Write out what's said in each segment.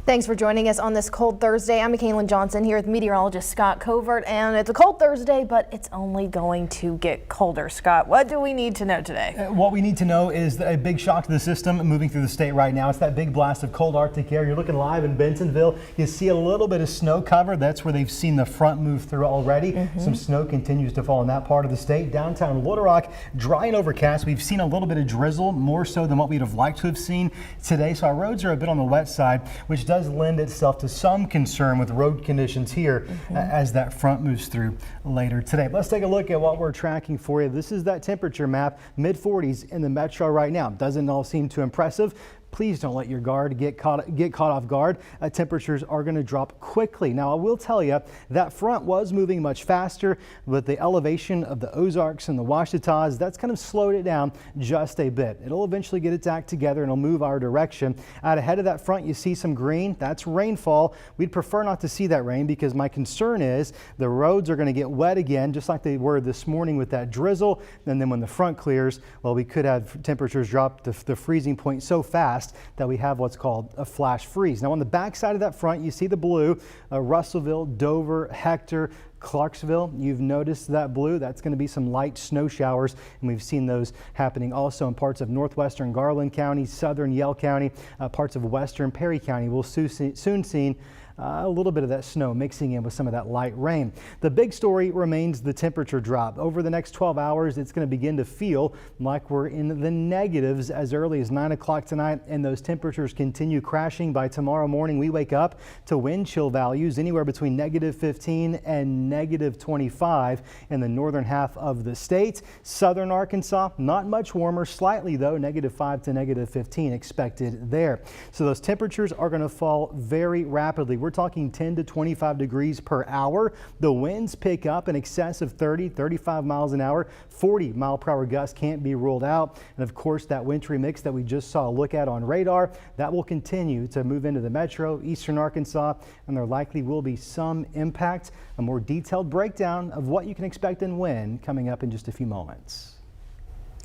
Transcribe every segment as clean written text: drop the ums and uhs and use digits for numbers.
Thanks for joining us on this cold Thursday. I'm Mackailyn Johnson here with meteorologist Scott Covert, and it's a cold Thursday, but it's only going to get colder. Scott, what do we need to know today? What we need to know is a big shock to the system moving through the state right now. It's that big blast of cold Arctic air. You're looking live in Bentonville. You see a little bit of snow cover. That's where they've seen the front move through already. Some snow continues to fall in that part of the state. Downtown Little Rock, dry and overcast. We've seen a little bit of drizzle, more so than what we'd have liked to have seen today. So our roads are a bit on the wet side, which does lend itself to some concern with road conditions here as that front moves through later today. Let's take a look at what we're tracking for you. This is that temperature map, mid-40s in the metro right now. Doesn't all seem too impressive. Please don't let your guard get caught off guard. Temperatures are going to drop quickly. Now, I will tell you that front was moving much faster, but the elevation of the Ozarks and the Ouachitas, that's kind of slowed it down just a bit. It'll eventually get its act together and it'll move our direction. Out ahead of that front, you see some green. That's rainfall. We'd prefer not to see that rain because my concern is the roads are going to get wet again, just like they were this morning with that drizzle. And then when the front clears, well, we could have temperatures drop to the freezing point so fast that we have what's called a flash freeze. Now on the back side of that front, you see the blue, Russellville, Dover, Hector, Clarksville. You've noticed that blue. That's going to be some light snow showers, and we've seen those happening also in parts of northwestern Garland County, southern Yell County, parts of western Perry County. We'll soon see a little bit of that snow mixing in with some of that light rain. The big story remains the temperature drop. Over the next 12 hours, it's going to begin to feel like we're in the negatives as early as 9 o'clock tonight, and those temperatures continue crashing. By tomorrow morning, we wake up to wind chill values anywhere between -15 and -25 in the northern half of the state. Southern Arkansas, not much warmer, slightly though, -5 to -15 expected there. So those temperatures are going to fall very rapidly. We're talking 10 to 25 degrees per hour. The winds pick up in excess of 30, 35 miles an hour. 40-mile-per-hour gusts can't be ruled out. And of course, that wintry mix that we just saw a look at on radar, that will continue to move into the metro, eastern Arkansas, and there likely will be some impact. A more detailed breakdown of what you can expect and when coming up in just a few moments.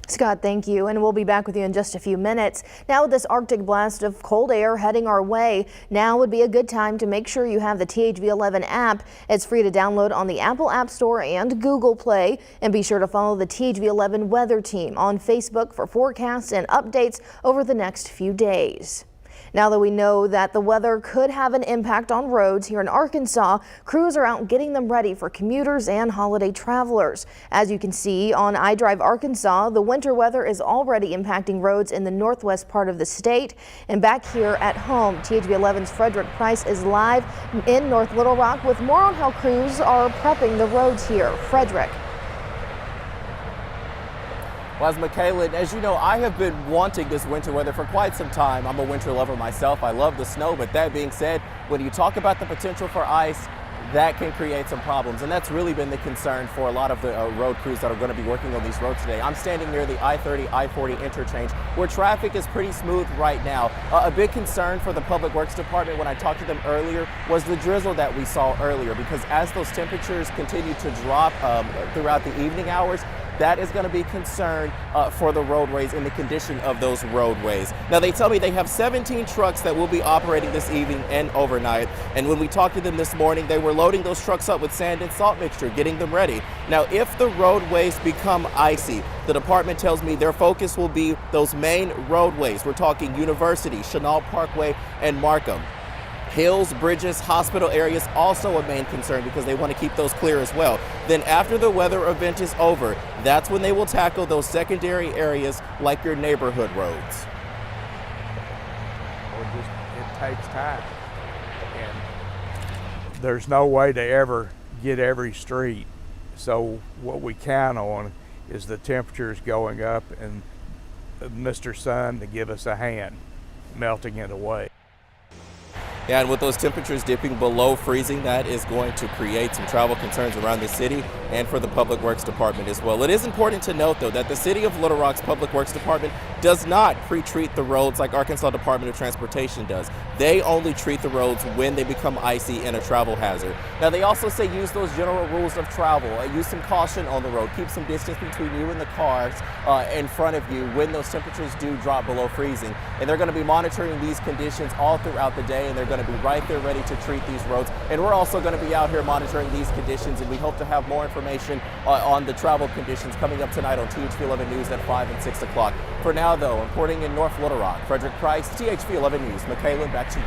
Scott, thank you, and we'll be back with you in just a few minutes. Now with this Arctic blast of cold air heading our way, now would be a good time to make sure you have the THV11 app. It's free to download on the Apple App Store and Google Play, and be sure to follow the THV11 weather team on Facebook for forecasts and updates over the next few days. Now that we know that the weather could have an impact on roads here in Arkansas, crews are out getting them ready for commuters and holiday travelers. As you can see on iDrive Arkansas, the winter weather is already impacting roads in the northwest part of the state. And back here at home, THV11's Frederick Price is live in North Little Rock with more on how crews are prepping the roads here. Frederick. Well, as Mackailyn, as you know, I have been wanting this winter weather for quite some time. I'm a winter lover myself. I love the snow, but that being said, when you talk about the potential for ice, that can create some problems, and that's really been the concern for a lot of the road crews that are going to be working on these roads today. I'm standing near the I-30, I-40 interchange where traffic is pretty smooth right now. A big concern for the Public Works Department when I talked to them earlier was the drizzle that we saw earlier, because as those temperatures continue to drop throughout the evening hours, that is going to be concern for the roadways and the condition of those roadways. Now, they tell me they have 17 trucks that will be operating this evening and overnight. And when we talked to them this morning, they were loading those trucks up with sand and salt mixture, getting them ready. Now, if the roadways become icy, the department tells me their focus will be those main roadways. We're talking University, Chenal Parkway, and Markham. Hills, bridges, hospital areas also a main concern because they want to keep those clear as well. Then after the weather event is over, that's when they will tackle those secondary areas like your neighborhood roads. It takes time, and there's no way to ever get every street. So what we count on is the temperatures going up and Mr. Sun to give us a hand, melting it away. Yeah, and with those temperatures dipping below freezing, that is going to create some travel concerns around the city and for the Public Works Department as well. It is important to note, though, that the City of Little Rock's Public Works Department does not pre-treat the roads like Arkansas Department of Transportation does. They only treat the roads when they become icy and a travel hazard. Now, they also say use those general rules of travel. Use some caution on the road. Keep some distance between you and the cars in front of you when those temperatures do drop below freezing. And they're going to be monitoring these conditions all throughout the day, and they're going going to be right there ready to treat these roads. And we're also going to be out here monitoring these conditions, and we hope to have more information on the travel conditions coming up tonight on THV 11 News at 5 and 6 o'clock. For now, though, reporting in North Little Rock, Frederick Price, THV 11 News. Mackailyn, back to you.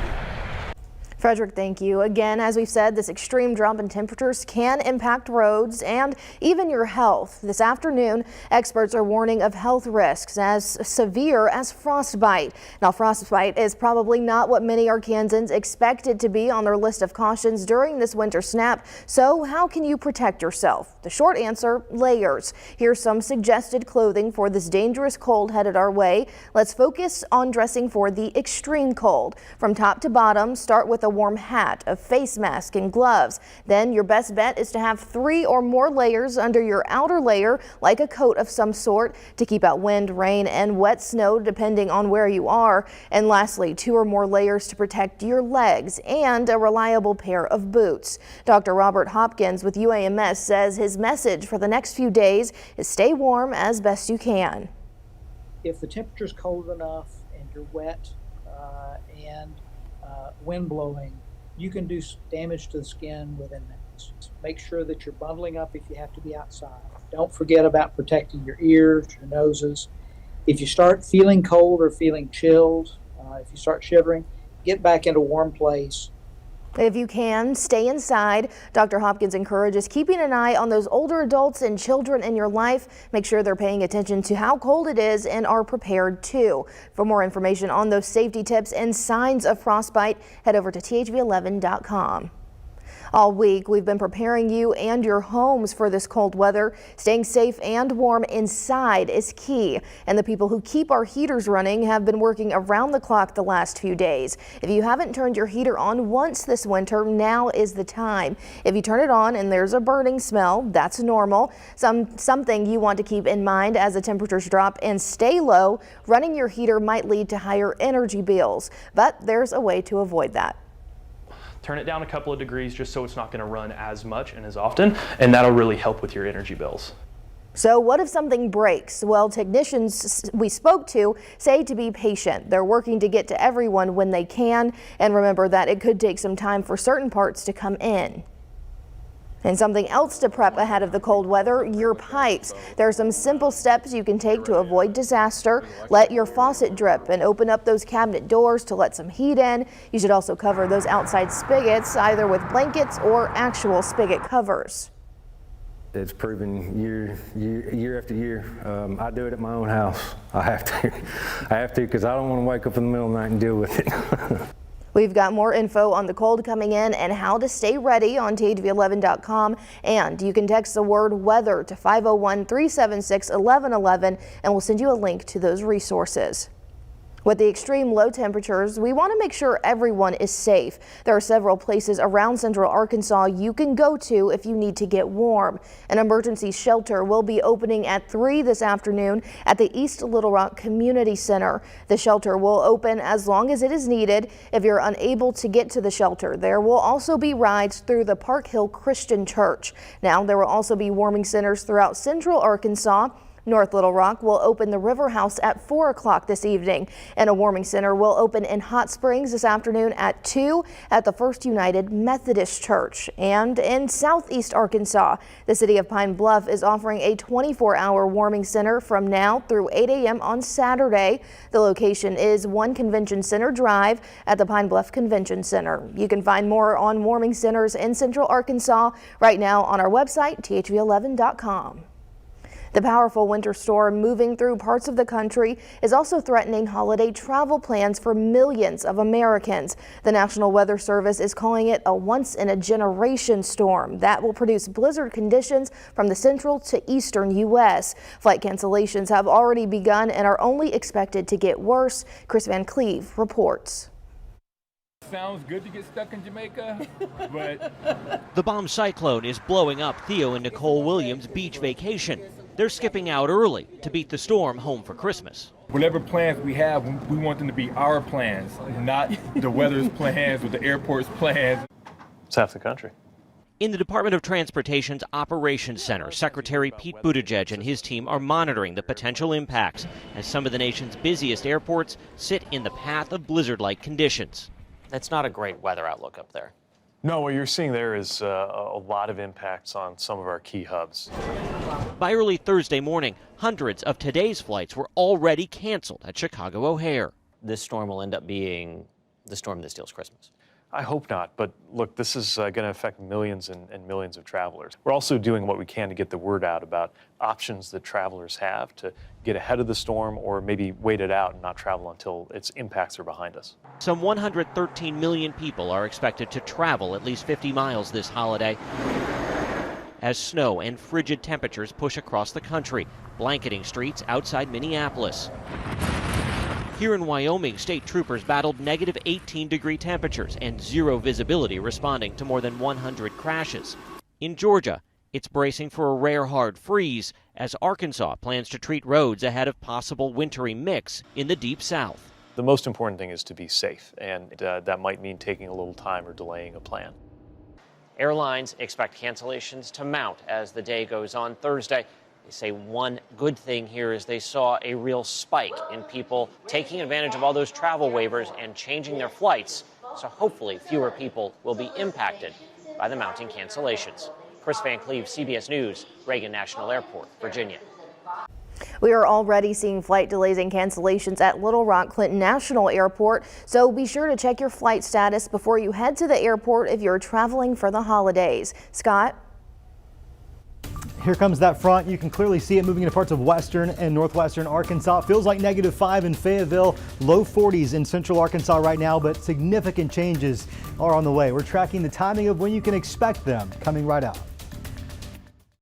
Frederick, thank you. Again, as we've said, this extreme drop in temperatures can impact roads and even your health. This afternoon, experts are warning of health risks as severe as frostbite. Now, frostbite is probably not what many Arkansans expected to be on their list of cautions during this winter snap. So how can you protect yourself? The short answer, layers. Here's some suggested clothing for this dangerous cold headed our way. Let's focus on dressing for the extreme cold. From top to bottom, start with a warm hat, a face mask, and gloves. Then your best bet is to have 3 or more layers under your outer layer, like a coat of some sort, to keep out wind, rain, and wet snow depending on where you are. And lastly, 2 or more layers to protect your legs and a reliable pair of boots. Dr. Robert Hopkins with UAMS says his message for the next few days is stay warm as best you can. If the temperature's cold enough and you're wet and wind blowing, you can do damage to the skin within minutes. Make sure that you're bundling up if you have to be outside. Don't forget about protecting your ears, your noses. If you start feeling cold or feeling chilled, if you start shivering, get back into a warm place. If you can, stay inside. Dr. Hopkins encourages keeping an eye on those older adults and children in your life. Make sure they're paying attention to how cold it is and are prepared too. For more information on those safety tips and signs of frostbite, head over to THV11.com. All week, we've been preparing you and your homes for this cold weather. Staying safe and warm inside is key, and the people who keep our heaters running have been working around the clock the last few days. If you haven't turned your heater on once this winter, now is the time. If you turn it on and there's a burning smell, that's normal. Something you want to keep in mind as the temperatures drop and stay low. Running your heater might lead to higher energy bills, but there's a way to avoid that. Turn it down a couple of degrees just so it's not going to run as much and as often, and that'll really help with your energy bills. So what if something breaks? Well, technicians we spoke to say to be patient. They're working to get to everyone when they can, and remember that it could take some time for certain parts to come in. And something else to prep ahead of the cold weather, your pipes. There are some simple steps you can take to avoid disaster. Let your faucet drip and open up those cabinet doors to let some heat in. You should also cover those outside spigots either with blankets or actual spigot covers. It's proven year after year. I do it at my own house. I have to because I don't want to wake up in the middle of the night and deal with it. We've got more info on the cold coming in and how to stay ready on THV11.com, and you can text the word weather to 501-376-1111 and we'll send you a link to those resources. With the extreme low temperatures, we want to make sure everyone is safe. There are several places around central Arkansas you can go to if you need to get warm. An emergency shelter will be opening at 3 this afternoon at the East Little Rock Community Center. The shelter will open as long as it is needed. If you're unable to get to the shelter, there will also be rides through the Park Hill Christian Church. Now, there will also be warming centers throughout central Arkansas. North Little Rock will open the River House at 4 o'clock this evening, and a warming center will open in Hot Springs this afternoon at 2 at the First United Methodist Church. And in southeast Arkansas, the city of Pine Bluff is offering a 24-hour warming center from now through 8 a.m. on Saturday. The location is 1 Convention Center Drive at the Pine Bluff Convention Center. You can find more on warming centers in central Arkansas right now on our website, THV11.com. The powerful winter storm moving through parts of the country is also threatening holiday travel plans for millions of Americans. The National Weather Service is calling it a once-in-a-generation storm that will produce blizzard conditions from the central to eastern U.S. Flight cancellations have already begun and are only expected to get worse. Chris Van Cleve reports. Sounds good to get stuck in Jamaica, but the bomb cyclone is blowing up Theo and Nicole Williams' beach vacation. They're skipping out early to beat the storm home for Christmas. whatever plans we have, we want them to be our plans, not the weather's plans or the airport's plans. It's half the country. In the Department of Transportation's Operations Center, Secretary Pete Buttigieg and his team are monitoring the potential impacts as some of the nation's busiest airports sit in the path of blizzard-like conditions. That's not a great weather outlook up there. No, what you're seeing there is a lot of impacts on some of our key hubs. By early Thursday morning, hundreds of today's flights were already canceled at Chicago O'Hare. This storm will end up being the storm that steals Christmas. I hope not, but look, this is going to affect millions and millions of travelers. We're also doing what we can to get the word out about options that travelers have to get ahead of the storm or maybe wait it out and not travel until its impacts are behind us. Some 113 million people are expected to travel at least 50 miles this holiday as snow and frigid temperatures push across the country, blanketing streets outside Minneapolis. Here in Wyoming, state troopers battled negative 18-degree temperatures and zero visibility, responding to more than 100 crashes. In Georgia, it's bracing for a rare hard freeze as Arkansas plans to treat roads ahead of possible wintry mix in the Deep South. The most important thing is to be safe, and that might mean taking a little time or delaying a plan. Airlines expect cancellations to mount as the day goes on Thursday. They say one good thing here is they saw a real spike in people taking advantage of all those travel waivers and changing their flights. So hopefully fewer people will be impacted by the mounting cancellations. Chris Van Cleve, CBS News, Reagan National Airport, Virginia. We are already seeing flight delays and cancellations at Little Rock Clinton National Airport, so be sure to check your flight status before you head to the airport if you're traveling for the holidays. Scott? Here comes that front. You can clearly see it moving into parts of western and northwestern Arkansas. It feels like -5 in Fayetteville, low 40s in central Arkansas right now, but significant changes are on the way. We're tracking the timing of when you can expect them coming right out.